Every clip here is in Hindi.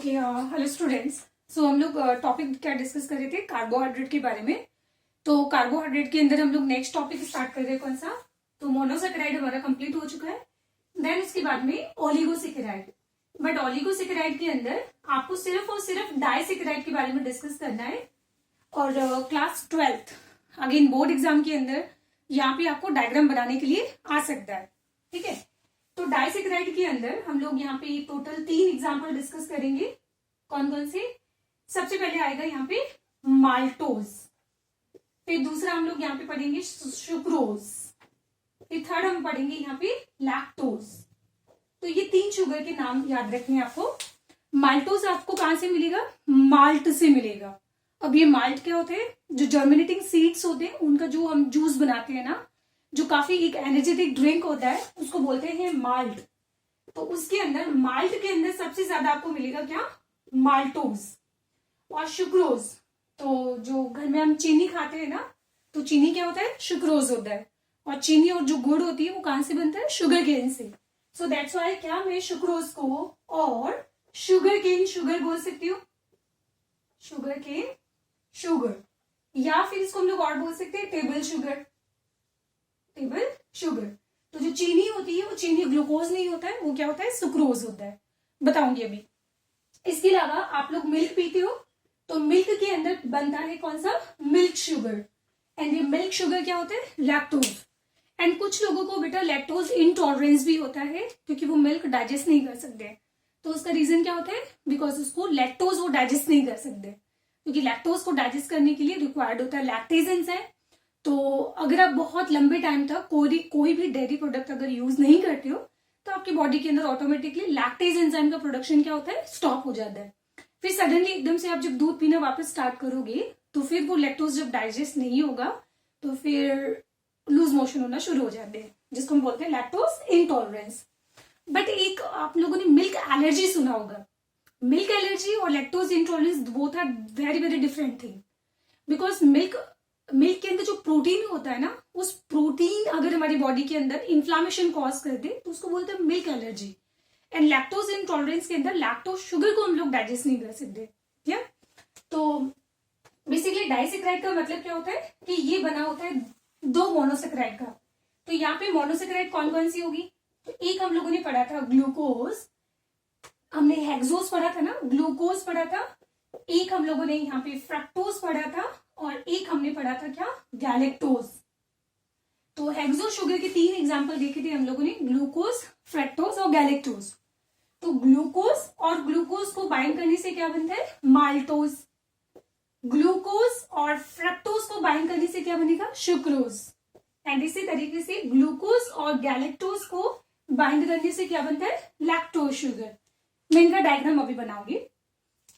Okay, hello students. सो हम लोग टॉपिक क्या डिस्कस कर रहे थे, कार्बोहाइड्रेट के बारे में। तो कार्बोहाइड्रेट के अंदर हम लोग नेक्स्ट टॉपिक स्टार्ट कर रहे हैं, कौन सा? तो मोनोसेकेराइड हमारा कंप्लीट हो चुका है। देन उसके बाद में ओलिगोसेकेराइड। बट ओलिगोसेकेराइड के अंदर आपको सिर्फ और सिर्फ डाइसेकेराइड के बारे में डिस्कस करना है। और class 12th again board exam के अंदर यहाँ पे आपको डायग्राम बनाने के लिए आ सकता है, ठीक है। तो डाइसेकेराइड के अंदर हम लोग यहाँ पे टोटल 3 एग्जाम्पल डिस्कस करेंगे। कौन कौन से? सबसे पहले आएगा यहाँ पे माल्टोज, फिर दूसरा हम लोग यहाँ पे पढ़ेंगे सुक्रोज, फिर थर्ड हम पढ़ेंगे यहाँ पे लैक्टोज। तो ये 3 शुगर के नाम याद रखने हैं आपको। माल्टोज आपको कहां से मिलेगा? माल्ट से मिलेगा। अब ये माल्ट क्या होते हैं? जो जर्मिनेटिंग सीड्स होते हैं उनका जो हम जूस बनाते हैं ना, जो काफी एक एनर्जेटिक ड्रिंक होता है, उसको बोलते हैं माल्ट। तो उसके अंदर माल्ट के अंदर सबसे ज्यादा आपको मिलेगा क्या? माल्टोज। और शुक्रोज, तो जो घर में हम चीनी खाते हैं ना, तो चीनी क्या होता है? शुक्रोज होता है। और चीनी और जो गुड़ होती है वो कहां से बनता है? शुगर केन से। सो दैट्स वाई क्या मैं शुक्रोज को और शुगर केन शुगर बोल सकती हूँ, शुगर केन शुगर। या फिर इसको हम लोग और बोल सकते हैं टेबल शुगर, टेबल शुगर। तो जो चीनी होती है वो चीनी ग्लूकोज नहीं होता है, वो क्या होता है? सुक्रोज होता है। बताऊंगी अभी। इसके अलावा आप लोग मिल्क पीते हो, तो मिल्क के अंदर बनता है कौन सा? Milk sugar. एंड ये मिल्क शुगर क्या होता है? लैक्टोज। एंड कुछ लोगों को बेटा लैक्टोज इंटॉलरेंस भी होता है, क्योंकि वो मिल्क डाइजेस्ट नहीं कर सकते। तो उसका रीजन क्या होता है? बिकॉज उसको लैक्टोज वो डाइजेस्ट नहीं कर सकते, क्योंकि लैक्टोज को डाइजेस्ट करने के लिए रिक्वायर्ड होता है लैक्टेज एंजाइम। तो अगर आप बहुत लंबे टाइम तक कोई भी डेयरी प्रोडक्ट अगर यूज नहीं करते हो, तो आपकी बॉडी के अंदर ऑटोमेटिकली लैक्टेज एंजाइम का प्रोडक्शन क्या होता है? स्टॉप हो जाता है। फिर सडनली एकदम से आप जब दूध पीना वापस स्टार्ट करोगे, तो फिर वो लैक्टोज जब डाइजेस्ट नहीं होगा, तो फिर लूज मोशन होना शुरू हो जाते हैं, जिसको हम बोलते हैं लैक्टोज इंटॉलरेंस। बट एक आप लोगों ने मिल्क एलर्जी सुना होगा। मिल्क एलर्जी और lactose intolerance both are very very different thing. Because milk के अंदर जो प्रोटीन होता है ना, उस प्रोटीन अगर हमारी बॉडी के अंदर इन्फ्लामेशन कॉज कर दे, तो उसको बोलते हैं milk allergy. And lactose intolerance के अंदर लैक्टोज शुगर को हम लोग डाइजेस्ट नहीं कर सकते, ठीक है। तो बेसिकली डाइसेकेराइड का मतलब क्या होता है कि ये बना होता है 2 मोनोसेकेराइड का। तो यहाँ पे मोनोसेकेराइड कौन कौन सी होगी? तो एक हम लोगों ने पढ़ा था ग्लूकोज, हमने हेक्सोज पढ़ा था ना, ग्लूकोज पढ़ा था। एक हम लोगों ने यहाँ पे फ्रक्टोज पढ़ा था, और एक हमने पढ़ा था क्या? गैलेक्टोज। तो हेक्सो शुगर के 3 एग्जाम्पल देखे थे हम लोगों ने, ग्लूकोज, फ्रक्टोज और गैलेक्टोज। तो ग्लूकोज और ग्लूकोज को बाइंड करने से क्या बनता है? माल्टोज। ग्लूकोज और फ्रक्टोज को बाइंड करने से क्या बनेगा? शुक्रोज। एंड इसी तरीके से ग्लूकोज और गैलेक्टोज को बाइंड करने से क्या बनता है? Lactose sugar. मैं इनका डायग्राम अभी बनाऊंगी।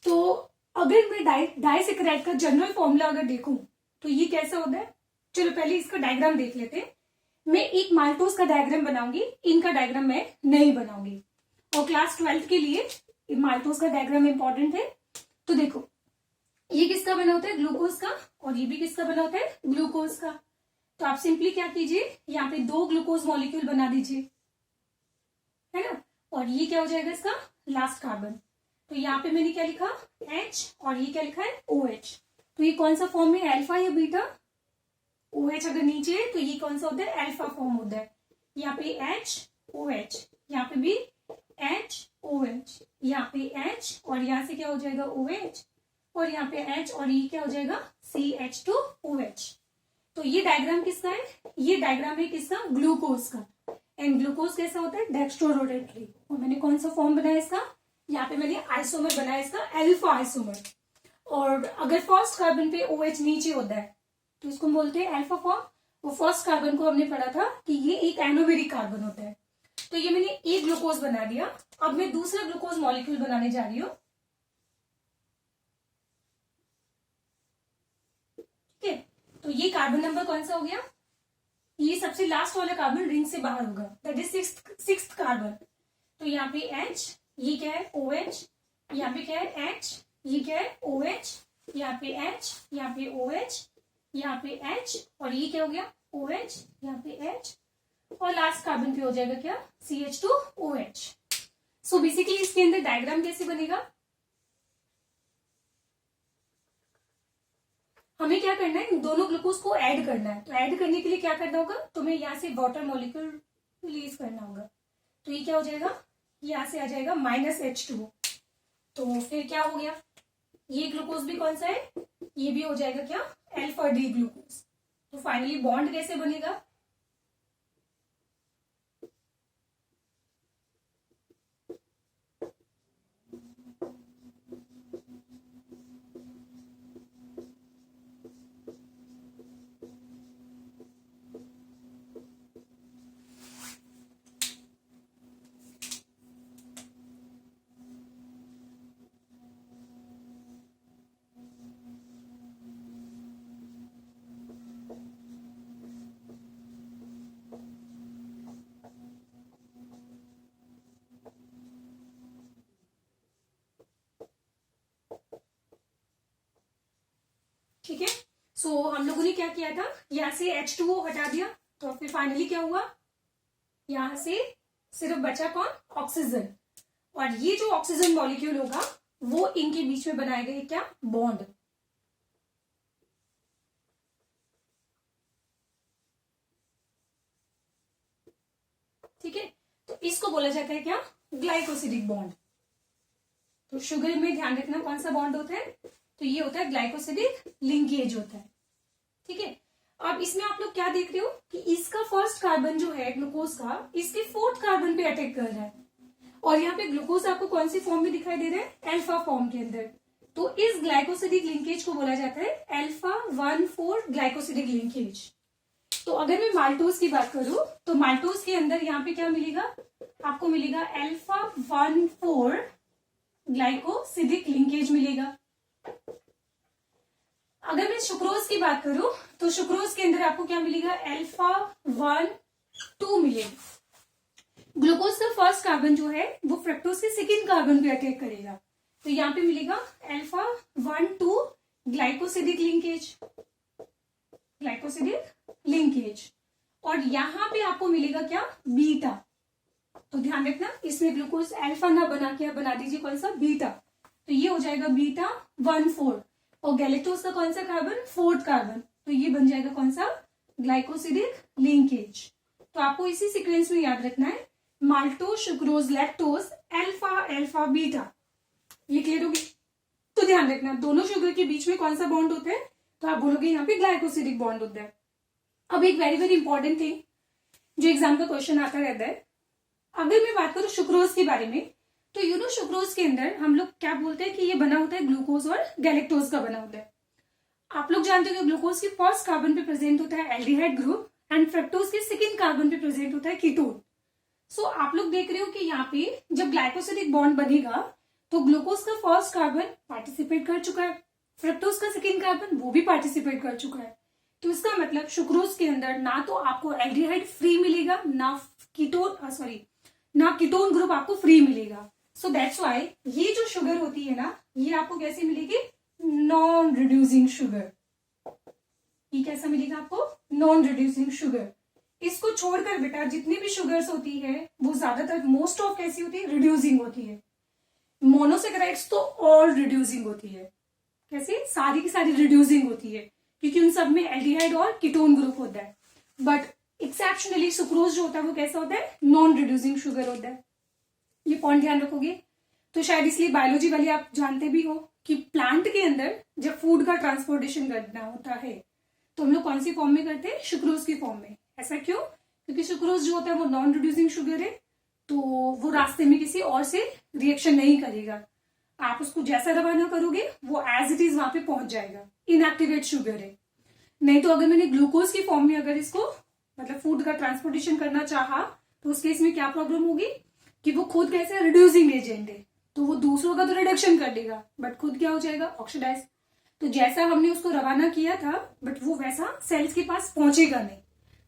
तो अगर मैं डाइसेकेराइड का जनरल फॉर्मूला अगर देखूं, तो ये कैसा होता है? चलो पहले इसका डायग्राम देख लेते हैं। मैं एक माल्टोज का डायग्राम बनाऊंगी, इनका डायग्राम मैं नहीं बनाऊंगी। और क्लास 12th के लिए माल्टोज का डायग्राम इंपॉर्टेंट है। तो देखो, ये किसका बना होता है? ग्लूकोज का। और ये भी किसका बना होता है? ग्लूकोज का। तो आप सिंपली क्या कीजिए, यहाँ पे 2 ग्लूकोज मॉलिक्यूल बना दीजिए, है ना। और ये क्या हो जाएगा? इसका लास्ट कार्बन। तो यहाँ पे मैंने क्या लिखा? H, और ये क्या लिखा है? OH। तो ये कौन सा फॉर्म है? अल्फा या बीटा? OH अगर नीचे है तो ये कौन सा होता है? अल्फा फॉर्म होता है। यहाँ पे H, OH, यहाँ पे भी H, OH, यहाँ पे H, और यहाँ से क्या हो जाएगा? OH, और यहाँ पे H, और ये क्या हो जाएगा? CH2OH। तो ये डायग्राम किसका है? ये डायग्राम है किसका? ग्लूकोज का। एंड ग्लूकोज कैसा होता है? डेक्स्ट्रोरोटेटरी। और मैंने कौन सा फॉर्म बनाया इसका? यहाँ पे मैंने आइसोमर बनाया इसका, अल्फा आइसोमर। और अगर फर्स्ट कार्बन पे OH नीचे होता है, तो इसको बोलते हैं अल्फा फॉर्म। वो फर्स्ट कार्बन को हमने पढ़ा था कि ये एक एनोमेरिक कार्बन होता है। तो ये मैंने एक ग्लूकोज बना दिया। अब मैं दूसरा ग्लूकोज मॉलिक्यूल बनाने जा रही हूँ, ठीक है। तो ये कार्बन नंबर कौन सा हो गया? ये सबसे लास्ट वाला कार्बन रिंग से बाहर होगा, दैट इज सिक्स्थ कार्बन। तो यहाँ पे H, ये क्या है? OH, यहाँ पे क्या है? H, ये क्या है? OH, यहाँ पे H, यहाँ पे OH, यहाँ पे H, और ये क्या हो गया? OH, यहाँ पे H, और लास्ट कार्बन पे हो जाएगा क्या? CH2OH। सो बेसिकली इसके अंदर डायग्राम कैसे बनेगा? हमें क्या करना है, इन दोनों ग्लूकोज को ऐड करना है। तो ऐड करने के लिए क्या करना होगा, तुम्हें यहाँ से वाटर मॉलिक्यूल रिलीज करना होगा। तो ये क्या हो जाएगा, यहाँ से आ जाएगा -H2O। तो फिर क्या हो गया, ये ग्लूकोज भी कौन सा है, ये भी हो जाएगा क्या, अल्फा डी ग्लूकोज। तो फाइनली बॉन्ड कैसे बनेगा, ठीक है। सो हम लोगों ने क्या किया था, यहाँ से H2O हटा दिया, तो फिर फाइनली क्या हुआ, यहाँ से सिर्फ बचा कौन, ऑक्सीजन। और ये जो ऑक्सीजन मॉलिक्यूल होगा वो इनके बीच में बनाएगा ये क्या, बॉन्ड। ठीक है, तो इसको बोला जाता है क्या, ग्लाइकोसिडिक बॉन्ड। तो शुगर में ध्यान रखना कौन सा बॉन्ड होता है, तो ये होता है ग्लाइकोसिडिक लिंकेज होता है। ठीक है, अब इसमें आप लोग क्या देख रहे हो कि इसका फर्स्ट कार्बन जो है ग्लूकोज का, इसके फोर्थ कार्बन पे अटैक कर रहा है, और यहाँ पे ग्लूकोज आपको कौन सी फॉर्म में दिखाई दे रहा है, अल्फा फॉर्म के अंदर। तो इस ग्लाइकोसिडिक लिंकेज को बोला जाता है अल्फा 1,4 ग्लाइकोसिडिक लिंकेज। तो अगर मैं माल्टोज की बात करूं, तो माल्टोज के अंदर यहाँ पे क्या मिलेगा, आपको मिलेगा अल्फा 1,4 ग्लाइकोसिडिक लिंकेज मिलेगा। अगर मैं सुक्रोज की बात करूं, तो सुक्रोज के अंदर आपको क्या मिलेगा, अल्फा 1,2 मिलेगा। ग्लूकोज का फर्स्ट कार्बन जो है वो फ्रक्टोज के सेकेंड कार्बन पे अटैक करेगा, तो यहाँ पे मिलेगा alpha 1,2 glycosidic linkage, glycosidic linkage. और यहाँ पे आपको मिलेगा क्या, बीटा। तो ध्यान रखना इसमें ग्लूकोज अल्फा ना बना के बना दीजिए कौन सा, बीटा। तो ये हो जाएगा बीटा 1,4, और गैलेक्टोज का कौन सा कार्बन, फोर्थ कार्बन, तो ये बन जाएगा कौन सा, ग्लाइकोसिडिक लिंकेज। तो आपको इसी सीक्वेंस में याद रखना है, maltose, sucrose, lactose, alpha alpha beta. ये क्लियर होगी। तो ध्यान रखना दोनों शुगर के बीच में कौन सा बॉन्ड होता है, तो आप बोलोगे यहाँ पे ग्लाइकोसिडिक बॉन्ड होता है। अब एक वेरी वेरी इंपॉर्टेंट थिंग जो एग्जाम का क्वेश्चन आता रहता है, अगर मैं बात करूं सुक्रोज के बारे में, तो यू नो सुक्रोज के अंदर हम लोग क्या बोलते हैं कि ये बना होता है ग्लूकोज और गैलेक्टोज का बना होता है। आप लोग जानते हो कि ग्लूकोज के फर्स्ट कार्बन पे प्रेजेंट होता है एल्डिहाइड ग्रुप, एंड फ्रक्टोज के सेकेंड कार्बन पे प्रेजेंट होता है कीटोन। सो आप लोग देख रहे हो कि यहाँ पे जब ग्लाइकोसिडिक बॉन्ड बनेगा तो ग्लूकोज का फर्स्ट कार्बन पार्टिसिपेट कर चुका है, फ्रक्टोज का सेकेंड कार्बन वो भी पार्टिसिपेट कर चुका है। तो इसका मतलब सुक्रोज के अंदर ना तो आपको एल्डिहाइड फ्री मिलेगा, ना कीटोन ग्रुप आपको फ्री मिलेगा। सो दैट्स वाई ये जो शुगर होती है ना, ये आपको कैसे मिलेगी, नॉन रिड्यूसिंग शुगर। ये कैसा मिलेगा आपको, नॉन रिड्यूसिंग शुगर। इसको छोड़कर बेटा जितनी भी शुगर्स होती है वो ज्यादातर मोस्ट ऑफ कैसी होती है, रिड्यूसिंग होती है। मोनोसेक्राइड्स तो ऑल रिड्यूसिंग होती है, कैसे, सारी की सारी रिड्यूसिंग होती है, क्योंकि उन सब में एल्डिहाइड और कीटोन ग्रुप होता है। बट एक्सेप्शनली सुक्रोज जो होता है वो कैसा होता है, नॉन रिड्यूसिंग शुगर होता है। ये पॉइंट ध्यान रखोगे। तो शायद इसलिए बायोलॉजी वाले आप जानते भी हो कि प्लांट के अंदर जब फूड का ट्रांसपोर्टेशन करना होता है तो हम लोग कौन सी फॉर्म में करते हैं, सुक्रोज की फॉर्म में। ऐसा क्यों, क्योंकि सुक्रोज जो होता है वो नॉन रिड्यूसिंग शुगर है, तो वो रास्ते में किसी और से रिएक्शन नहीं करेगा। आप उसको जैसा रवाना करोगे वो एज इट इज वहां पे पहुंच जाएगा, इनएक्टिवेट शुगर है। नहीं तो अगर मैंने ग्लूकोज की फॉर्म में अगर इसको मतलब फूड का ट्रांसपोर्टेशन करना चाहा तो उस केस में क्या प्रॉब्लम होगी कि वो खुद कैसे रिड्यूसिंग एजेंट है, तो वो दूसरों का तो रिडक्शन कर देगा बट खुद क्या हो जाएगा, ऑक्सीडाइज। तो जैसा हमने उसको रवाना किया था बट वो वैसा सेल्स के पास पहुंचेगा नहीं।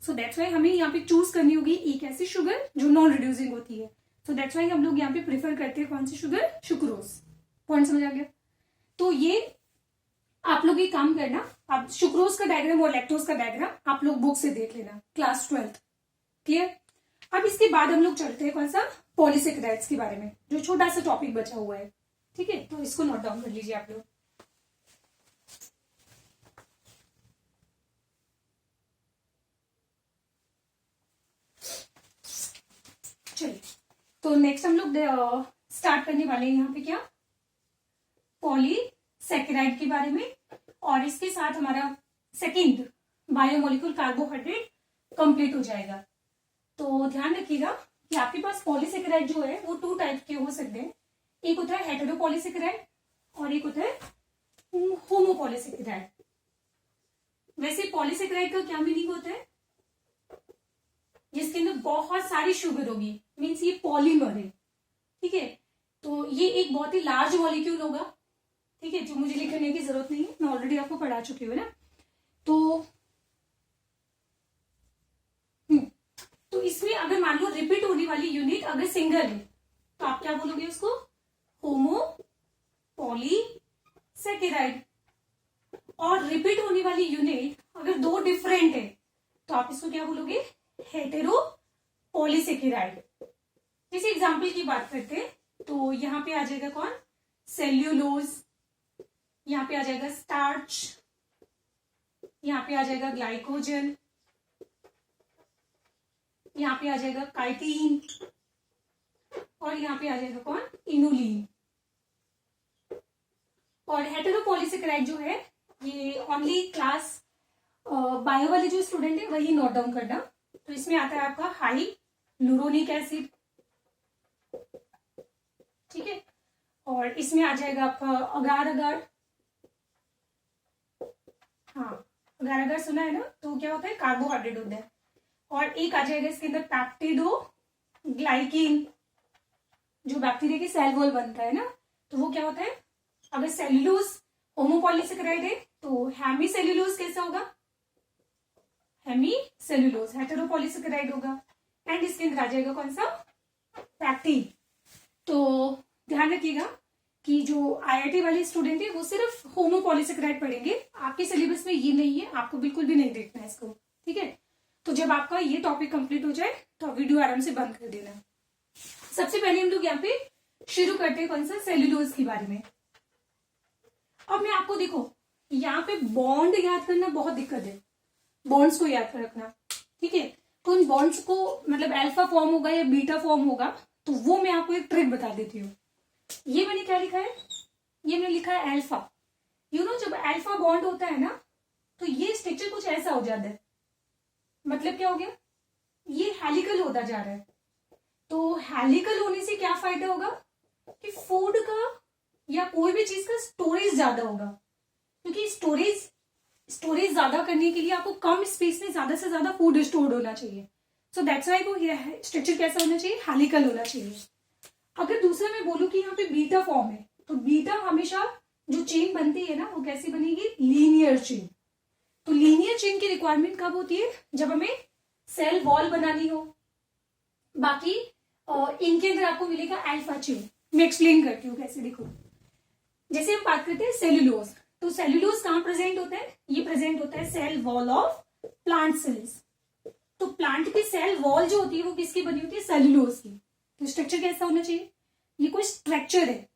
सो दैट्स वाई हमें यहाँ पे चूज करनी होगी एक ऐसी शुगर जो नॉन रिड्यूसिंग होती है। सो दैट्स वाई हम लोग यहाँ पे प्रेफर करते हैं कौन सी शुगर, सुक्रोज। पॉइंट समझ आ गया। तो ये आप लोग ये काम करना, आप सुक्रोज का डायग्राम और लैक्टोज का डायग्राम आप लोग बुक से देख लेना, क्लास 12। क्लियर। अब इसके बाद हम लोग चलते हैं कौन सा, पॉलीसेकेराइड्स के बारे में, जो छोटा सा टॉपिक बचा हुआ है। ठीक है, तो इसको नोट डाउन कर लीजिए आप लोग। तो नेक्स्ट हम लोग स्टार्ट करने वाले हैं यहाँ पे क्या, पॉलीसेकेराइड के बारे में, और इसके साथ हमारा सेकेंड बायोमोलिक्यूल कार्बोहाइड्रेट कंप्लीट हो जाएगा। तो ध्यान रखिएगा कि आपके पास पॉलीसेकेराइड जो है वो 2 टाइप के हो सकते हैं। एक होता है हेटेरोपॉलीसेकेराइड और एक होता है होमोपॉलीसेकेराइड। वैसे पॉलीसेकेराइड का क्या मीनिंग होता है, जिसके अंदर बहुत सारी शुगर होगी, मीन्स ये पॉलीमर है, ठीक है। तो ये एक बहुत ही लार्ज मॉलिक्यूल होगा, ठीक है, जो मुझे लिखने की जरूरत नहीं है, मैं ऑलरेडी आपको पढ़ा चुकी हूँ ना। तो इसमें अगर मान लो रिपीट होने वाली यूनिट अगर सिंगल है तो आप क्या बोलोगे उसको, होमो पॉलीसेकेराइड। और रिपीट होने वाली यूनिट अगर 2 डिफरेंट है तो आप इसको क्या बोलोगे, हेटेरो पॉलीसेकेराइड। जैसे एग्जाम्पल की बात करते हैं तो यहाँ पे आ जाएगा कौन, सेल्यूलोज, यहाँ पे आ जाएगा स्टार्च, यहाँ पे आ जाएगा ग्लाइकोजन, यहाँ पे आ जाएगा काइटिन, और यहाँ पे आ जाएगा कौन, इनुलिन। और हेटेरोपॉलीसेकेराइड जो है ये ओनली क्लास बायो वाले जो स्टूडेंट है वही नोट डाउन करना। तो इसमें आता है आपका हाई लूरोनिक एसिड, ठीक है, और इसमें आ जाएगा आपका अगार अगार, हाँ अगार अगार सुना है ना, तो क्या होता है, कार्बोहाइड्रेट होता है। और एक आ जाएगा इसके अंदर पैप्टिडो ग्लाइकिन, जो बैक्टीरिया के सेल वॉल बनता है ना, तो वो क्या होता है, अगर सेल्यूलोज होमोपॉलीसेकेराइड है तो हेमी सेल्यूलोज कैसा होगा, हेमी सेल्यूलोज हेटेरोपॉलीसेकेराइड होगा। एंड इसके अंदर आ जाएगा कौन सा, पैक्टिन। तो ध्यान रखिएगा कि जो आईआईटी वाले स्टूडेंट है वो सिर्फ होमोपॉलीसेकेराइड पढ़ेंगे, आपके सिलेबस में ये नहीं है, आपको बिल्कुल भी नहीं देखना है इसको, ठीक है। तो जब आपका ये टॉपिक कंप्लीट हो जाए तो आप वीडियो आराम से बंद कर देना। सबसे पहले हम लोग यहाँ पे शुरू करते हैं कौन सा, सेल्यूलोज के बारे में। अब मैं आपको देखो यहाँ पे बॉन्ड याद करना बहुत दिक्कत है, बॉन्ड्स को याद रखना, ठीक है। तो उन बॉन्ड्स को मतलब अल्फा फॉर्म होगा या बीटा फॉर्म होगा, तो वो मैं आपको एक ट्रिक बता देती हूँ। ये मैंने क्या लिखा है, ये मैंने लिखा है अल्फा। यू नो जब अल्फा बॉन्ड होता है ना तो ये स्ट्रक्चर कुछ ऐसा हो जाता है, मतलब क्या हो गया, ये हेलिकल होता जा रहा है। तो हेलिकल होने से क्या फायदा होगा कि फूड का या कोई भी चीज का स्टोरेज ज्यादा होगा, क्योंकि स्टोरेज ज्यादा करने के लिए आपको कम स्पेस में ज्यादा से ज्यादा फूड स्टोर्ड होना चाहिए। सो दैट्स व्हाई वो स्ट्रक्चर कैसा होना चाहिए, हेलिकल होना चाहिए। अगर दूसरा मैं बोलूं कि यहाँ पे बीटा फॉर्म है, तो बीटा हमेशा जो चेन बनती है ना वो कैसी बनेगी, लीनियर चेन। तो लीनियर चेन की रिक्वायरमेंट कब होती है, जब हमें सेल वॉल बनानी हो। बाकी इनके अंदर आपको मिलेगा अल्फा चेन। मैं एक्सप्लेन करती हूँ कैसे, देखो जैसे हम बात करते हैं सेल्यूलोज, तो सेल्यूलोज कहाँ प्रेजेंट होता है, ये प्रेजेंट होता है cell wall of plant cells. तो प्लांट की सेल वॉल जो होती है वो किसकी बनी होती है, सेल्यूलोज की। तो स्ट्रक्चर कैसा होना चाहिए, ये कोई स्ट्रक्चर है,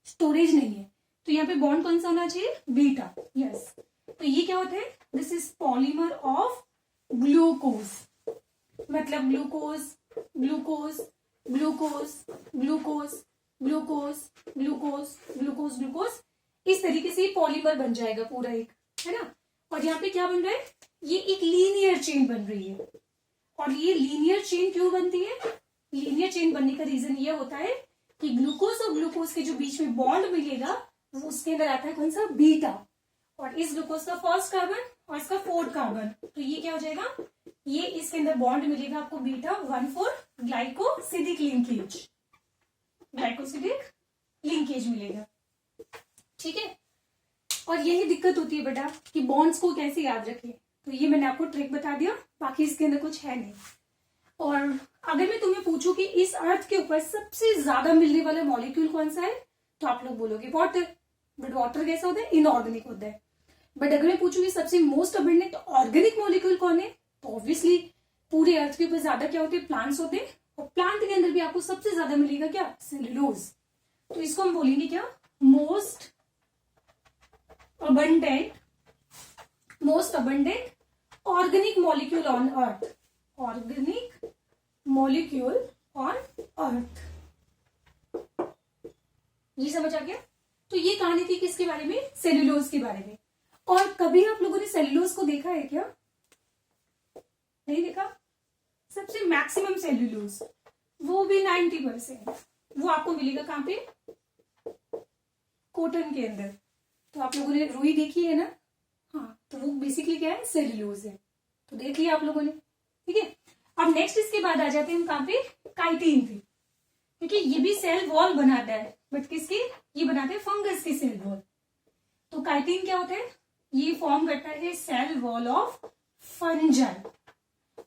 स्टोरेज नहीं है। तो यहाँ पे बॉन्ड कौन सा होना चाहिए, बीटा, यस। तो ये क्या होता है, this is polymer of glucose, मतलब glucose glucose glucose glucose glucose glucose glucose glucose, इस तरीके से पॉलीमर बन जाएगा पूरा एक, है ना। और यहाँ पे क्या बन रहा है, ये एक लीनियर चेन बन रही है। और ये लीनियर चेन क्यों बनती है, लीनियर चेन बनने का रीजन ये होता है कि ग्लूकोज और ग्लूकोज के जो बीच में बॉन्ड मिलेगा वो उसके अंदर आता है कौन सा, बीटा। और इस ग्लूकोज का फर्स्ट कार्बन और इसका 4th कार्बन, तो ये क्या हो जाएगा, ये इसके अंदर बॉन्ड मिलेगा आपको beta 1,4 glycosidic linkage, glycosidic linkage मिलेगा, ठीक है। और यही दिक्कत होती है बेटा कि बॉन्ड्स को कैसे याद रखें। तो ये मैंने आपको ट्रिक बता दिया, बाकी इसके अंदर कुछ है नहीं। और अगर मैं तुम्हें पूछूं कि इस अर्थ के ऊपर सबसे ज्यादा मिलने वाला मॉलिक्यूल कौन सा है, तो आप लोग बोलोगे वाटर। बट वाटर कैसा होता है, इनऑर्गेनिक होता है। बट अगर मैं पूछूं कि सबसे मोस्ट अबंडेंट ऑर्गेनिक मॉलिक्यूल कौन है, तो ऑब्वियसली पूरे अर्थ के ऊपर ज्यादा क्या होते हैं, प्लांट्स होते हैं। और प्लांट के अंदर भी आपको सबसे ज्यादा मिलेगा क्या, सेल्यूलोज। तो इसको हम बोलेंगे क्या, most abundant organic molecule on earth, organic molecule on earth, ये समझ आ गया। तो ये कहानी थी किसके बारे में, सेल्यूलोज के बारे में। और कभी आप लोगों ने सेल्यूलोज को देखा है क्या, नहीं देखा। सबसे मैक्सिमम सेल्यूलोज वो भी 90% वो आपको मिलेगा कहां पे, कॉटन के अंदर। तो आप लोगों ने रुई देखी है ना, हाँ, तो वो बेसिकली क्या है, सेल्यूलोज है। तो देख लिया आप लोगों ने, ठीक है। अब नेक्स्ट इसके बाद आ जाते हैं हम कहां पे, काइटिन पे, क्योंकि ये भी सेल वॉल बनाता है, बट किसकी, ये बनाते हैं फंगस की सेल वॉल। तो काइटिन क्या होता है, ये फॉर्म करता है सेल वॉल ऑफ फंजाई।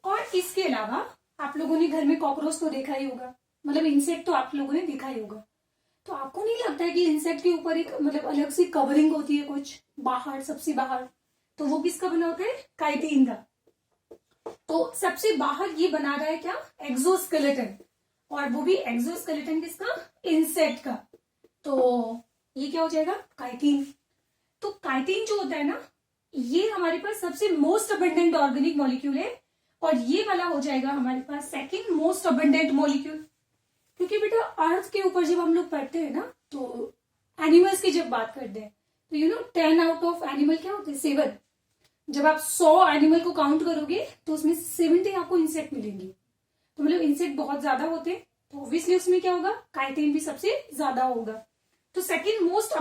और इसके अलावा आप लोगों ने घर में कॉकरोच तो देखा ही होगा, मतलब इंसेक्ट तो आप लोगों ने देखा ही होगा। तो आपको नहीं लगता है कि इंसेक्ट के ऊपर एक मतलब अलग सी कवरिंग होती है कुछ बाहर, सबसे बाहर, तो वो किसका बना होता है, काइटिन का। तो सबसे बाहर ये बना रहा है क्या, एक्सोस्केलेटन, और वो भी एक्सोस्केलेटन किसका, इंसेक्ट का। तो ये क्या हो जाएगा, काइटिन। तो काइटिन जो होता है ना, ये हमारे पास सबसे मोस्ट अबंडेंट ऑर्गेनिक मॉलिक्यूल है, और ये वाला हो जाएगा हमारे पास सेकंड मोस्ट अबंडेंट मॉलिक्यूल। क्योंकि बेटा अर्थ के ऊपर जब हम लोग पढ़ते हैं ना, तो एनिमल्स की जब बात करते हैं, तो 10 आउट ऑफ एनिमल क्या होते हैं, 7। जब आप 100 एनिमल को काउंट करोगे तो उसमें 70 आपको इंसेक्ट मिलेंगे। तो मतलब इंसेक्ट बहुत ज्यादा होते हैं, तो ऑब्वियसली उसमें क्या होगा, काइटिन भी सबसे ज्यादा होगा। तो second most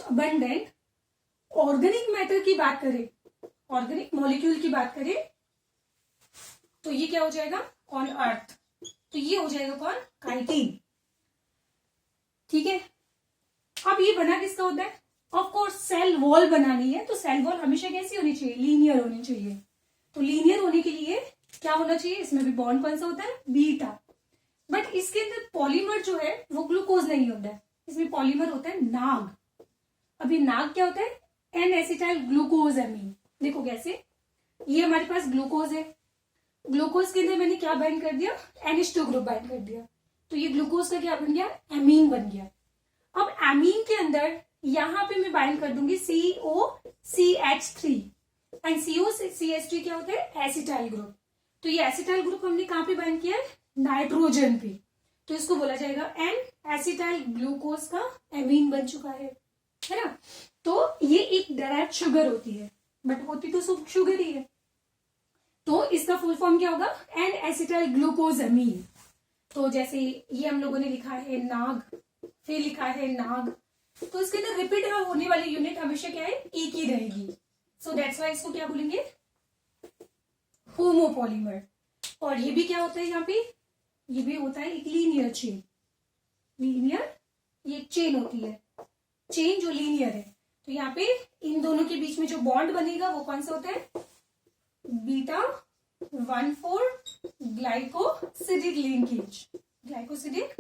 abundant organic matter की बात करें, ऑर्गेनिक मॉलिक्यूल की बात करें, तो ये क्या हो जाएगा, ऑन अर्थ। तो ये हो जाएगा कौन, काइटिन, ठीक है। अब ये बना किसका होता है, ऑफ कोर्स सेल वॉल बनानी है, तो सेल वॉल हमेशा कैसी होनी चाहिए, लीनियर होनी चाहिए। तो लीनियर होने के लिए क्या होना चाहिए, इसमें भी बॉन्ड कौन सा होता है, बीटा। बट इसके अंदर पॉलीमर जो है वो ग्लूकोज नहीं होता है, इसमें पॉलीमर होता है नाग। अभी नाग क्या होता है, एन एसिटाइल ग्लूकोज एमीन। देखो कैसे, ये हमारे पास ग्लूकोज है, ग्लूकोज के अंदर मैंने क्या बाइंड कर दिया, NH2 ग्रुप बाइंड कर दिया, तो ये ग्लूकोज का क्या बन गया, एमीन बन गया। अब एमीन के अंदर यहां पे मैं बाइंड कर दूंगी COCH3, एंड COCH3 क्या होता है, एसिटाइल ग्रुप। तो ये एसिटाइल ग्रुप हमने कहां पे बाइंड किया है, नाइट्रोजन पे, तो इसको बोला जाएगा एन एसिटाइल ग्लूकोज का एमीन बन चुका है ना। तो ये एक डायरेक्ट शुगर होती है, बट होती तो शुगर ही है। तो इसका फुल फॉर्म क्या होगा, एन एसिटाइल ग्लूकोज एमीन। तो जैसे ये हम लोगों ने लिखा है नाग, फिर लिखा है नाग, तो इसके अंदर रिपीट होने वाली यूनिट हमेशा क्या है, एक ही रहेगी। सो दैट्स वाई इसको क्या बोलेंगे, होमोपॉलीमर। और ये भी क्या होता है यहाँ पे, ये भी होता है एक लीनियर चेन। लीनियर ये चेन होती है, चेन जो लीनियर है। तो यहाँ पे इन दोनों के बीच में जो बॉन्ड बनेगा वो कौन सा होता है, beta 1,4 glycosidic linkage, glycosidic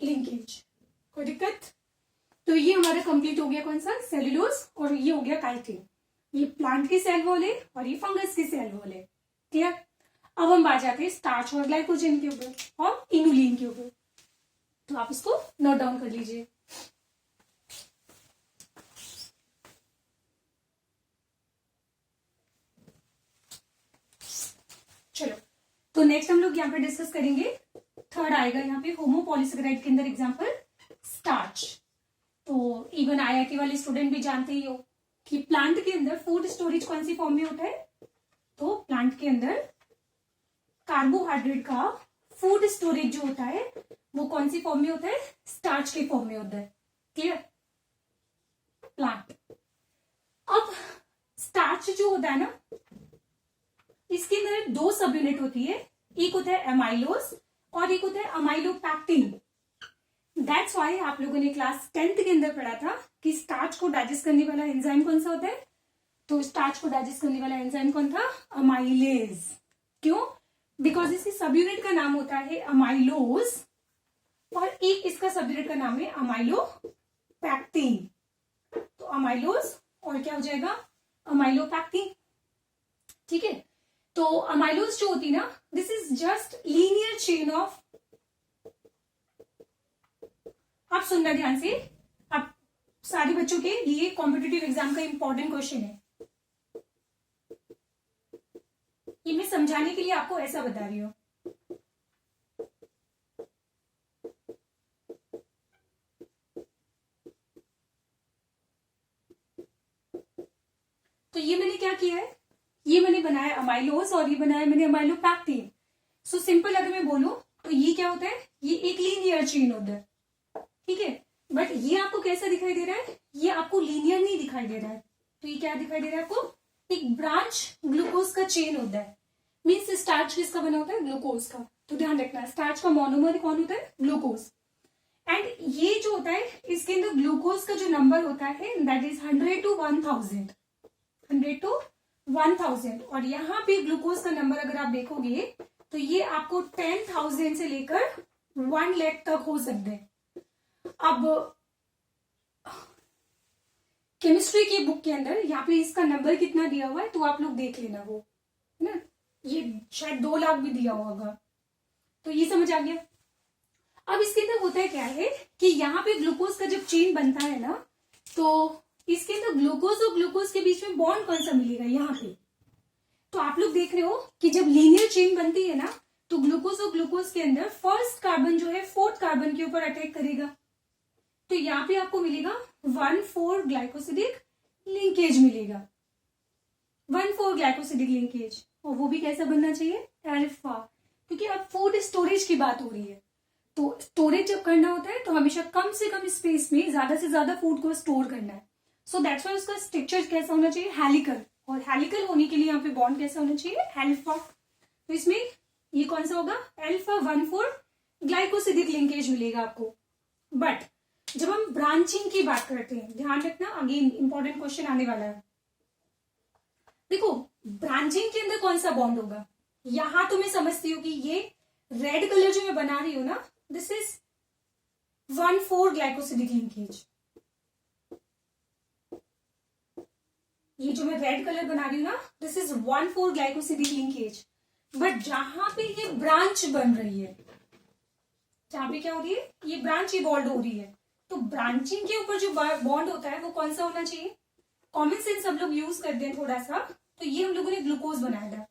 linkage. कोई दिक्कत। तो ये हमारा कंप्लीट हो गया कौन सा, सेल्यूलोज, और ये हो गया काइटिन। ये प्लांट की सेल वॉल है और ये फंगस की सेल वॉल है, क्लियर। अब हम बात जाते हैं स्टार्च और ग्लाइकोजन के ऊपर और इनुलिन के ऊपर। तो आप इसको नोट डाउन कर लीजिए। चलो, तो नेक्स्ट हम लोग यहाँ पे डिस्कस करेंगे, थर्ड आएगा यहाँ पे होमोपॉलीसेकेराइड के अंदर एग्जांपल स्टार्च। तो इवन IIT वाले स्टूडेंट भी जानते ही हो कि प्लांट के अंदर फूड स्टोरेज कौन सी फॉर्म में होता है, तो प्लांट के अंदर कार्बोहाइड्रेट का फूड स्टोरेज जो होता है वो कौन सी फॉर्म में होता है, स्टार्च के फॉर्म में होता है, क्लियर। प्लांट, अब स्टार्च जो होता है ना, इसके अंदर 2 सब यूनिट होती है, एक होता है एमाइलोज और एक होता है अमाइलोपैक्टिन। दैट्स वाई आप लोगों ने क्लास 10th के अंदर पढ़ा था कि स्टार्च को डाइजेस्ट करने वाला एंजाइम कौन सा होता है, तो स्टार्च को डाइजेस्ट करने वाला एंजाइम कौन था, अमाइलेज। क्यों, बिकॉज इसकी सब यूनिट का नाम होता है अमाइलोज और एक इसका सब यूनिट का नाम है अमाइलोपैक्टिन। तो अमाइलोज और क्या हो जाएगा, अमाइलोपैक्टिन, ठीक है। तो अमाइलोज जो होती है ना, this is just linear chain of, आप सुनना ध्यान से, अब सारे बच्चों के लिए कॉम्पिटिटिव एग्जाम का इंपॉर्टेंट क्वेश्चन है, ये मैं समझाने के लिए आपको ऐसा बता रही हूं। तो ये मैंने क्या किया है, ये मैंने बनाया अमाइलोज और ये बनाया मैंने अमाइलोपैक्टीन। सो सिंपल अगर मैं बोलूं तो ये क्या होता है, ये एक लीनियर चेन होता है, ठीक है। बट ये आपको कैसा दिखाई दे रहा है, ये आपको लीनियर नहीं दिखाई दे रहा है। तो ये क्या दिखाई दे रहा है आपको, एक ब्रांच ग्लूकोज का चेन होता है। मीन्स स्टार्च किसका बना होता है, ग्लूकोज का। तो ध्यान रखना, स्टार्च का मोनोमर कौन होता है, ग्लूकोज। एंड ये जो होता है इसके अंदर ग्लूकोज का जो नंबर होता है दैट इज 100 to 1000, 100 to 1000। और यहाँ पे ग्लूकोज का नंबर अगर आप देखोगे तो ये आपको 10,000 से लेकर 1 लाख तक हो सकते हैं। अब केमिस्ट्री की बुक के अंदर यहाँ पे इसका नंबर कितना दिया हुआ है तो आप लोग देख लेना, वो है ना, ये शायद 2 लाख भी दिया होगा। तो ये समझ आ गया। अब इसके अंदर होता है क्या है कि यहाँ पे ग्लूकोज का जब चेन बनता है ना, तो इसके अंदर ग्लूकोज और ग्लूकोज के बीच में बॉन्ड कौन सा मिलेगा, यहाँ पे। तो आप लोग देख रहे हो कि जब लीनियर चेन बनती है ना, तो ग्लूकोज और ग्लूकोज के अंदर फर्स्ट कार्बन जो है 4th कार्बन के ऊपर अटैक करेगा। तो यहाँ पे आपको मिलेगा 1,4 ग्लाइकोसिडिक लिंकेज मिलेगा, 1,4 ग्लाइकोसिडिक लिंकेज। और वो भी कैसा बनना चाहिए, अल्फा, क्योंकि अब फूड स्टोरेज की बात हो रही है। तो स्टोरेज जब करना होता है तो हमेशा कम से कम स्पेस में ज्यादा से ज्यादा फूड को स्टोर करना है। सो दैट्स व्हाई उसका स्ट्रक्चर कैसा होना चाहिए, हेलिकल। और हेलिकल होने के लिए यहाँ पे बॉन्ड कैसा होना चाहिए, अल्फा। तो इसमें ये कौन सा होगा, अल्फा 1,4 ग्लाइकोसिडिक लिंकेज मिलेगा आपको। बट जब हम ब्रांचिंग की बात करते हैं, ध्यान रखना अगेन इंपॉर्टेंट क्वेश्चन आने वाला है। देखो ब्रांचिंग के अंदर कौन सा बॉन्ड होगा, यहां तो मैं समझती हूँ कि ये रेड कलर जो मैं बना रही हूं ना, दिस इज 1,4 ग्लाइकोसिडिक लिंकेज। ये जो मैं रेड कलर बना रही हूं ना, this is 1,4 glycosidic linkage. But जहां पे ये ब्रांच बन रही है, जहां पे क्या हो रही है, ये ब्रांच इवॉल्व हो रही है, तो ब्रांचिंग के ऊपर जो बॉन्ड होता है वो कौन सा होना चाहिए, कॉमन सेंस हम लोग यूज करते हैं थोड़ा सा। तो ये हम लोगों ने ग्लूकोज बनाया था,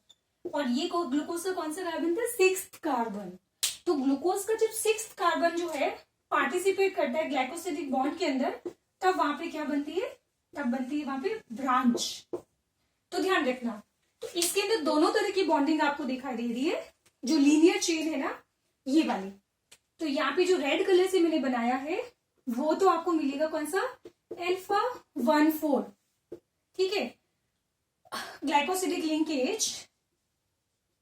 और ये ग्लूकोज का कौन सा कार्बन था, 6th कार्बन। तो ग्लूकोज का जब 6th कार्बन जो है पार्टिसिपेट करता है ग्लाइकोसिडिक बॉन्ड के अंदर, तब वहां पे क्या बनती है, तब बनती है वहां पे ब्रांच। तो ध्यान रखना, तो इसके अंदर दोनों तरह की बॉन्डिंग आपको दिखाई दे रही है। जो लीनियर चेन है ना, ये वाली, तो यहाँ पे जो रेड कलर से मैंने बनाया है वो तो आपको मिलेगा कौन सा, अल्फा 1,4, ठीक है। ग्लाइकोसिडिक लिंकेज,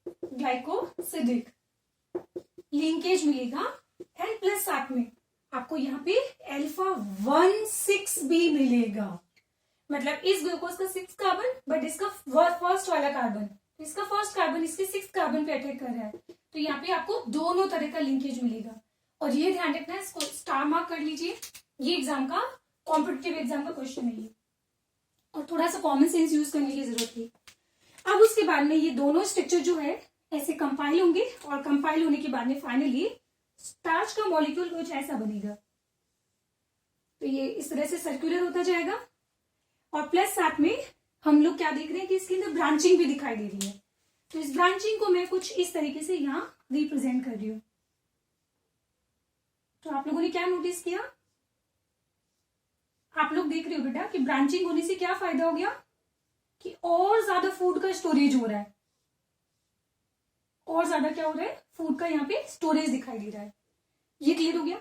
ग्लाइकोसिडिक लिंकेज मिलेगा, एंड प्लस साथ में आपको यहाँ पे अल्फा 1,6 भी मिलेगा। मतलब इस ग्लूकोज का 6th कार्बन, बट इसका फर्स्ट वाला कार्बन, इसका फर्स्ट कार्बन इसके 6th कार्बन पे अटैक कर रहा है, तो यहाँ पे आपको दोनों तरह का लिंकेज मिलेगा। और ये ध्यान रखना है, इसको स्टार मार्क कर लीजिए, ये एग्जाम का कॉम्पिटिटिव एग्जाम का क्वेश्चन है ये, और थोड़ा सा कॉमन सेंस यूज करने की जरूरत है। अब उसके बाद में ये दोनों स्ट्रक्चर जो है ऐसे कंपाइल होंगे, और कंपाइल होने के बाद में फाइनली स्टार्च का मॉलिक्यूल कुछ ऐसा बनेगा। तो ये इस तरह से सर्कुलर होता जाएगा, और प्लस साथ में हम लोग क्या देख रहे हैं कि इसके अंदर ब्रांचिंग भी दिखाई दे रही है। तो इस ब्रांचिंग को मैं कुछ इस तरीके से यहाँ रिप्रेजेंट कर रही हूं। तो आप लोगों ने क्या नोटिस किया, आप लोग देख रहे हो बेटा कि ब्रांचिंग होने से क्या फायदा हो गया, कि और ज्यादा फूड का स्टोरेज हो रहा है, और ज्यादा क्या हो रहा है, फूड का यहाँ पे स्टोरेज दिखाई दे रहा है। ये क्लियर हो गया।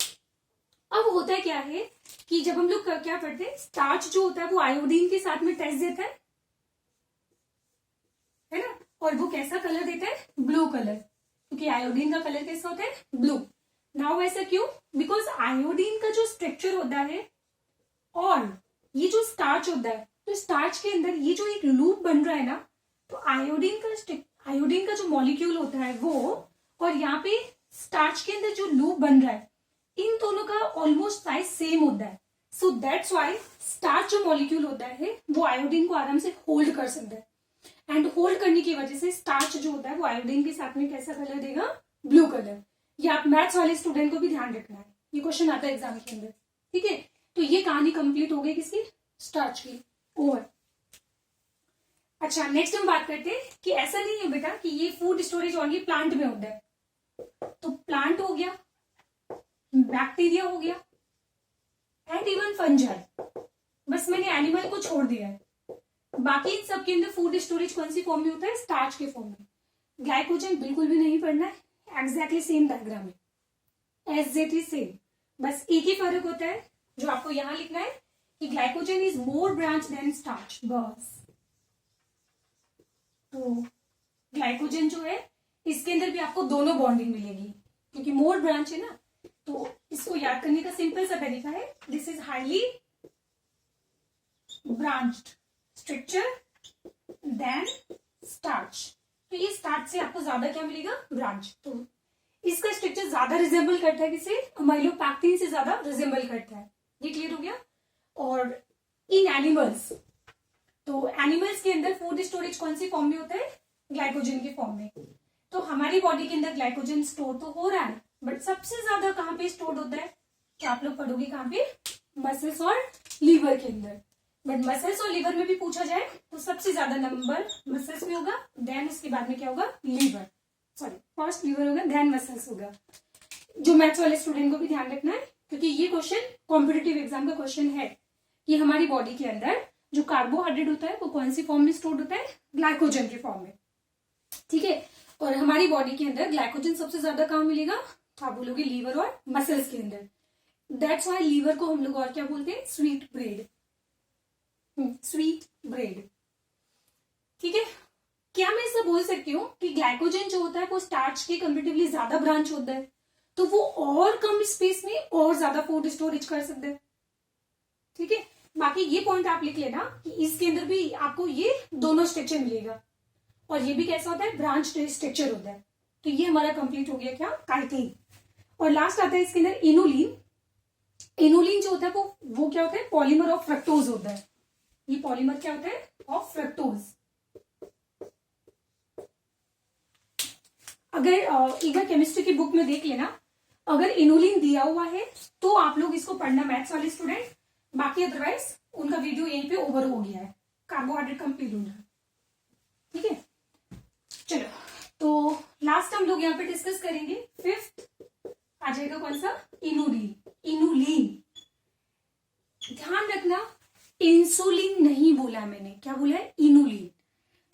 अब होता है क्या है कि जब हम लोग क्या करते हैं, स्टार्च जो होता है वो आयोडीन के साथ में टेस्ट देता है ना, और वो कैसा कलर देता है, ब्लू कलर, क्योंकि आयोडीन का कलर कैसा होता है, ब्लू। नाउ ऐसा क्यों, बिकॉज आयोडीन का जो स्ट्रक्चर होता है और ये जो स्टार्च होता है, तो स्टार्च के अंदर ये जो एक लूप बन रहा है ना, तो आयोडीन का जो मॉलिक्यूल होता है वो, और यहाँ पे स्टार्च के अंदर जो लूप बन रहा है, इन दोनों का ऑलमोस्ट साइज सेम होता है। सो दैट्स व्हाई स्टार्च जो मॉलिक्यूल होता है वो आयोडीन को आराम से होल्ड कर सकता है, एंड होल्ड करने की वजह से स्टार्च जो होता है वो आयोडीन के साथ में कैसा कलर देगा, ब्लू कलर। ये आप मैथ्स वाले स्टूडेंट को भी ध्यान रखना है, ये क्वेश्चन आता है एग्जाम के अंदर, ठीक है। तो ये कहानी कंप्लीट हो गई किसकी, स्टार्च की, ओवर। अच्छा नेक्स्ट हम बात करते हैं कि ऐसा नहीं है बेटा कि ये फूड स्टोरेज ओनली प्लांट में होता है। तो प्लांट हो गया, बैक्टीरिया हो गया, एंड इवन फंजाई, बस मैंने एनिमल को छोड़ दिया है। बाकी इन सब के अंदर फूड स्टोरेज कौन सी फॉर्म में होता है? स्टार्च के फॉर्म में। ग्लाइकोजन बिल्कुल भी नहीं पढ़ना है, एग्जैक्टली सेम डायग्राम है, एग्जैक्टली सेम, बस एक ही फर्क होता है जो आपको यहां लिखना है कि glycogen is more branch than starch, बस। तो ग्लाइकोजन जो है इसके अंदर भी आपको दोनों बॉन्डिंग मिलेगी, क्योंकि मोर ब्रांच है ना। तो इसको याद करने का सिंपल सा तरीका है, this is highly branched structure than starch. तो ये स्टार्च से आपको ज्यादा क्या मिलेगा? ब्रांच। तो इसका स्ट्रक्चर ज्यादा रिजेंबल करता है किसे? अमाइलोपैक्टिन से ज्यादा रिजेंबल करता है। ये क्लियर हो गया। और इन एनिमल्स, तो एनिमल्स के अंदर फूड स्टोरेज कौन सी फॉर्म में होता है? ग्लाइकोजन के फॉर्म में। तो हमारी बॉडी के अंदर ग्लाइकोजन स्टोर तो हो रहा है, बट सबसे ज्यादा कहां पे स्टोर होता है? तो आप लोग पढ़ोगे कहां पे? मसल्स और लीवर के अंदर। बट मसल्स और लीवर में भी पूछा जाए तो सबसे ज्यादा नंबर मसल्स में होगा, देन उसके बाद में क्या होगा? लीवर, सॉरी फर्स्ट लीवर होगा देन मसल्स होगा। जो मैथ्स वाले स्टूडेंट को भी ध्यान रखना है, क्योंकि ये क्वेश्चन कॉम्पिटिटिव एग्जाम का क्वेश्चन है कि हमारी बॉडी के अंदर जो कार्बोहाइड्रेट होता है वो कौन सी फॉर्म में स्टोर होता है? ग्लाइकोजन की फॉर्म में, ठीक है। और हमारी बॉडी के अंदर ग्लाइकोजन सबसे ज्यादा कहां मिलेगा? तो आप बोलोगे लीवर और मसल्स के अंदर। दैट्स व्हाई लीवर को हम लोग और क्या बोलते हैं? स्वीट ब्रेड, स्वीट ब्रेड, ठीक है। क्या मैं ऐसा बोल सकती हूँ कि ग्लाइकोजन जो होता है वो स्टार्च के कंपेरेटिवली ज्यादा ब्रांच होता है, तो वो और कम स्पेस में और ज्यादा फूड स्टोरेज कर सकते हैं, ठीक है। बाकी ये पॉइंट आप लिख लेना कि इसके अंदर भी आपको ये दोनों स्ट्रक्चर मिलेगा, और ये भी कैसा होता है? ब्रांच स्ट्रक्चर होता है। तो ये हमारा कंप्लीट हो गया क्या? काइटिन। और लास्ट आता है इसके अंदर इनोलिन। इनोलिन जो होता है वो क्या होता है? पॉलीमर ऑफ फ्रक्टोज होता है। ये पॉलीमर क्या होता है? Of fructose. अगर ईगर केमिस्ट्री की बुक में देख लेना, अगर इनोलिन दिया हुआ है तो आप लोग इसको पढ़ना, मैथ्स वाले स्टूडेंट। बाकी अदरवाइज उनका वीडियो यहीं पे ओवर हो गया है, कार्बोहाइड्रेट कंप्लीट हो गया, ठीक है। चलो, तो लास्ट हम लोग यहाँ पे डिस्कस करेंगे, फिफ्थ आ जाएगा कौन सा? इनोलिन। इनोलिन, ध्यान रखना इंसुलिन नहीं बोला मैंने, क्या बोला है? इनोलिन।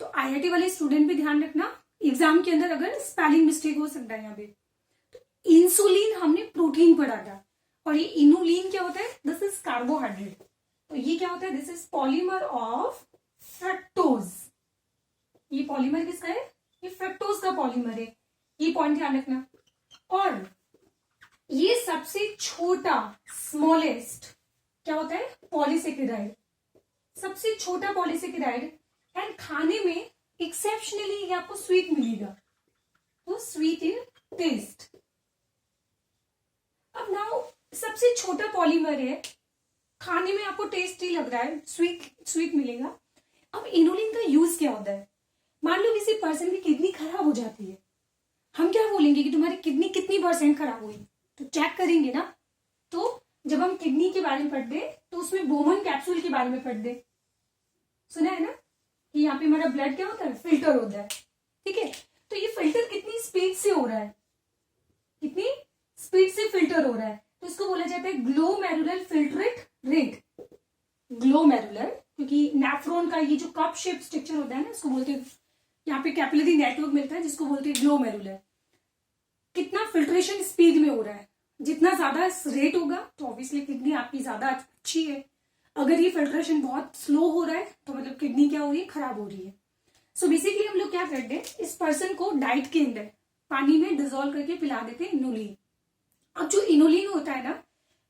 तो आईआईटी वाले स्टूडेंट भी ध्यान रखना, एग्जाम के अंदर अगर स्पेलिंग मिस्टेक हो सकता है यहाँ पे। तो इंसुलिन हमने प्रोटीन पढ़ा था, और ये इनोलिन क्या होता है? This is carbohydrate. तो ये क्या होता है? This is polymer of fructose. ये पॉलीमर किसका है? ये फ्रक्टोज का पॉलीमर है, ये पॉइंट ध्यान रखना। और ये सबसे छोटा, स्मॉलेस्ट क्या होता है? पॉलीसेकेराइड, सबसे छोटा पॉलीसेकेराइड। एंड खाने में एक्सेप्शनली ये आपको स्वीट मिलेगा, तो स्वीट इन टेस्ट। अब नाउ सबसे छोटा पॉलीमर है, खाने में आपको टेस्टी लग रहा है, स्वीट मिलेगा। अब इनोलिन का यूज क्या होता है? मान लो किसी पर्सन की किडनी खराब हो जाती है, हम क्या बोलेंगे कि तुम्हारी किडनी कितनी % खराब हुई? तो चेक करेंगे ना। तो जब हम किडनी के बारे में पढ़ते तो उसमें बोमन कैप्सूल के बारे में पढ़ते, सुना है ना कि यहाँ पे हमारा ब्लड क्या होता है? फिल्टर होता है, ठीक है। तो ये फिल्टर कितनी स्पीड से हो रहा है? कितनी स्पीड से फिल्टर हो रहा है? तो इसको बोला जाता है ग्लोमेरुलर फिल्ट्रेट रेट। ग्लोमेरुलर, क्योंकि नेफ्रॉन का ये जो कप शेप स्ट्रक्चर होता है ना, इसको बोलते हैं, यहाँ पे कैपिलरी नेटवर्क मिलता है जिसको बोलते हैं ग्लोमेरुलर। कितना फिल्ट्रेशन स्पीड में हो रहा है? जितना ज्यादा रेट होगा तो ऑब्वियसली किडनी आपकी ज्यादा अच्छी है। अगर ये फिल्ट्रेशन बहुत स्लो हो रहा है तो मतलब किडनी क्या हो रही है? खराब हो रही है। सो बेसिकली हम लोग क्या करते हैं, इस पर्सन को डाइट के अंदर पानी में डिजोल्व करके पिला देते हैं इनोलिन। अब जो इनोलिन होता है ना,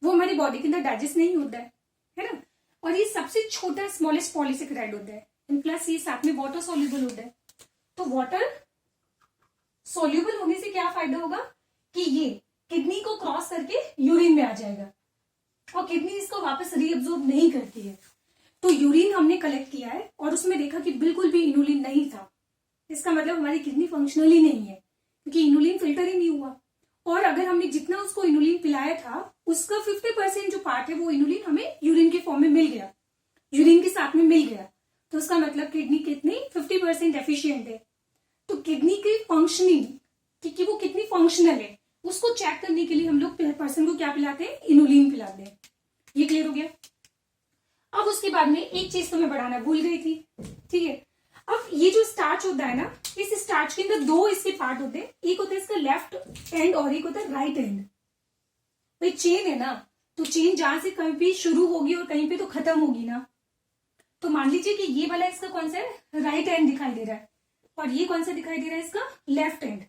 वो हमारी बॉडी के अंदर डाइजेस्ट नहीं होता है ना। और ये सबसे छोटा स्मॉलेस्ट पॉलीसेकेराइड होता है, एंड प्लस ये साथ में वाटर सोल्यूबल होता है। तो वाटर सोल्यूबल होने से क्या फायदा होगा कि ये किडनी को क्रॉस करके यूरिन में आ जाएगा, और किडनी इसको वापस रीअब्सॉर्ब नहीं करती है। तो यूरिन हमने कलेक्ट किया है और उसमें देखा कि बिल्कुल भी इनोलिन नहीं था, इसका मतलब हमारी किडनी फंक्शनल ही नहीं है, क्योंकि इनोलिन फिल्टर ही नहीं हुआ। और अगर हमने जितना उसको इनोलिन पिलाया था उसका 50% जो पार्ट है वो इनोलिन हमें यूरिन के फॉर्म में मिल गया, यूरिन के साथ में मिल गया। तो उसका मतलब किडनी कितनी 50% एफिशिएंट है। तो किडनी की फंक्शनिंग, कि वो कितनी फंक्शनल है, उसको चेक करने के लिए हम लोग पर्सन को क्या पिलाते हैं? इनोलिन पिलाते हैं। ये क्लियर हो गया। अब उसके बाद में एक चीज तो मैं बढ़ाना भूल गई थी, ठीक है। अब ये जो स्टार्च होता है ना, इस स्टार्च के अंदर दो इसके पार्ट होते हैं, एक होता है इसका लेफ्ट एंड और एक होता है राइट एंड। भाई चेन है ना, तो चेन जहां से कहीं पे शुरू होगी और कहीं पे तो खत्म होगी ना। तो मान लीजिए कि ये वाला इसका कौन सा है, राइट एंड दिखाई दे रहा है, और ये कौन सा दिखाई दे रहा है, इसका लेफ्ट एंड।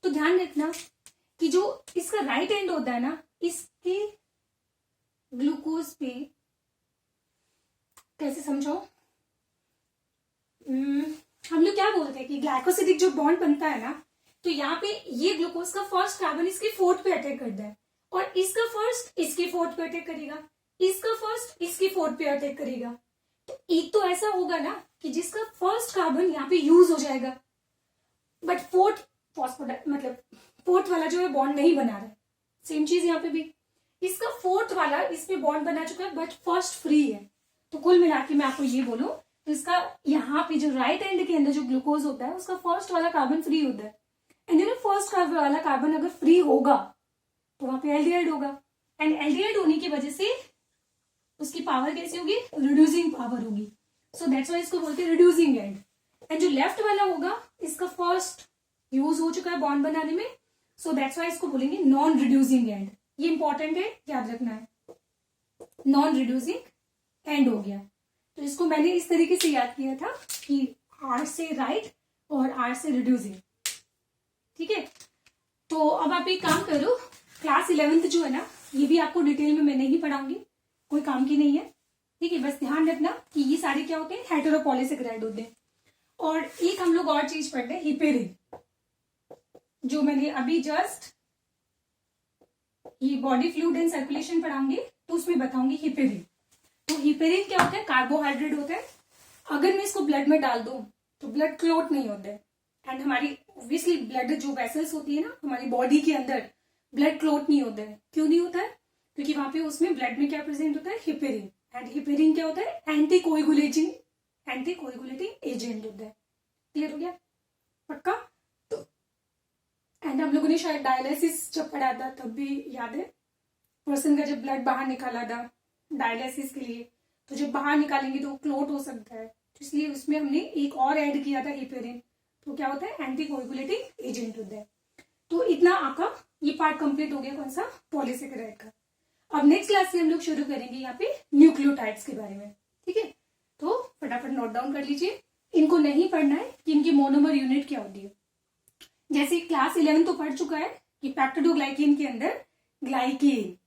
तो ध्यान रखना कि जो इसका राइट एंड होता है ना, इसके ग्लूकोज पे कैसे समझो, हम लोग क्या बोलते हैं कि ग्लाइकोसिडिक जो बॉन्ड बनता है ना, तो यहाँ पे ये ग्लूकोज का फर्स्ट कार्बन इसके फोर्थ पे अटैक करता है, और इसका फर्स्ट इसके फोर्थ पे अटैक करेगा, इसका फर्स्ट इसके फोर्थ पे अटैक करेगा। तो एक तो ऐसा होगा ना कि जिसका फर्स्ट कार्बन यहाँ पे यूज हो जाएगा, बट फोर्थ मतलब फोर्थ वाला जो है बॉन्ड नहीं बना रहा है। सेम चीज यहाँ पे भी, इसका फोर्थ वाला इस पे बॉन्ड बना चुका है बट फर्स्ट फ्री है। तो कुल मिला के मैं आपको ये बोलूं तो इसका यहाँ पे जो राइट एंड के अंदर जो ग्लूकोज होता है उसका फर्स्ट वाला कार्बन फ्री होता है, एंड यू नो फर्स्ट वाला कार्बन अगर फ्री होगा तो वहां पे एल्डिहाइड होगा, एंड एल्डिहाइड होने की वजह से उसकी पावर कैसी होगी, रिड्यूसिंग पावर होगी। सो दैट्स व्हाई इसको बोलते हैं रिड्यूसिंग एंड। एंड जो लेफ्ट वाला होगा इसका फर्स्ट यूज हो चुका है बॉन्ड बनाने में, सो दैट्स व्हाई इसको बोलेंगे नॉन रिड्यूसिंग एंड। ये इंपॉर्टेंट है, याद रखना है, नॉन रिड्यूसिंग एंड हो गया। तो इसको मैंने इस तरीके से याद किया था कि आर से राइट और आर से रिड्यूसिंग, ठीक है। तो अब आप एक काम करो, क्लास 11th जो है ना, ये भी आपको डिटेल में मैं नहीं पढ़ाऊंगी, कोई काम की नहीं है, ठीक है। बस ध्यान रखना कि ये सारे क्या होते हैं, हेटेरोपॉलीसेकेराइड होते हैं। और एक हम लोग और चीज पढ़ते हैं, हिपेरिन, जो मैंने अभी जस्ट ये बॉडी फ्लूइड एंड सर्कुलेशन पढ़ाऊंगी तो उसमें बताऊंगी हिपेरिन। तो हिपेरिन क्या होता है, कार्बोहाइड्रेट होता है। अगर मैं इसको ब्लड में डाल दूं तो ब्लड क्लॉट नहीं होता है, एंड हमारी ऑब्वियसली ब्लड जो वेसल्स होती है ना हमारी बॉडी के अंदर, ब्लड क्लॉट नहीं होता है। क्यों नहीं होता है, क्योंकि वहां पे उसमें ब्लड में क्या प्रेजेंट होता है, हिपेरिन। एंड हिपेरिन क्या होता है, एंटी कोएगुलेटिंग एजेंट होता है। क्लियर हो गया, पक्का। तो एंड हम लोगों ने शायद डायलिसिस जब पढ़ा था तब भी याद है, पर्सन का जब ब्लड बाहर निकाला था डायलिसिस के लिए, तो जब बाहर निकालेंगे तो क्लोट हो सकता है, तो इसलिए उसमें हमने एक और ऐड किया था हिपेरिन। तो क्या होता है, एंटी कोएगुलेटिंग एजेंट होता है। तो इतना आपका ये पार्ट कंप्लीट हो गया, कौन सा, पॉलीसेकेराइड का। अब नेक्स्ट क्लास से हम लोग शुरू करेंगे यहाँ पे न्यूक्लियोटाइड्स के बारे में, ठीक है। तो फटाफट नोट डाउन कर लीजिए, इनको नहीं पढ़ना है कि इनकी मोनोमर यूनिट क्या होती है। जैसे क्लास 11 तो पढ़ चुका है कि पेप्टिडोग्लाइकेन के अंदर ग्लाइकेन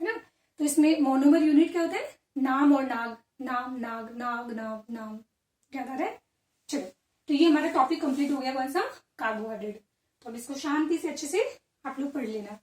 है ना, तो इसमें मोनोमर यूनिट क्या होता है, नाम और नाग, नाम नाग नाग नाग नाम, क्या आ रहा है। चलो, तो ये हमारा टॉपिक कंप्लीट हो गया, कौन सा, कार्बोहाइड्रेट। तो अब इसको शांति से अच्छे से आप लोग पढ़ लेना।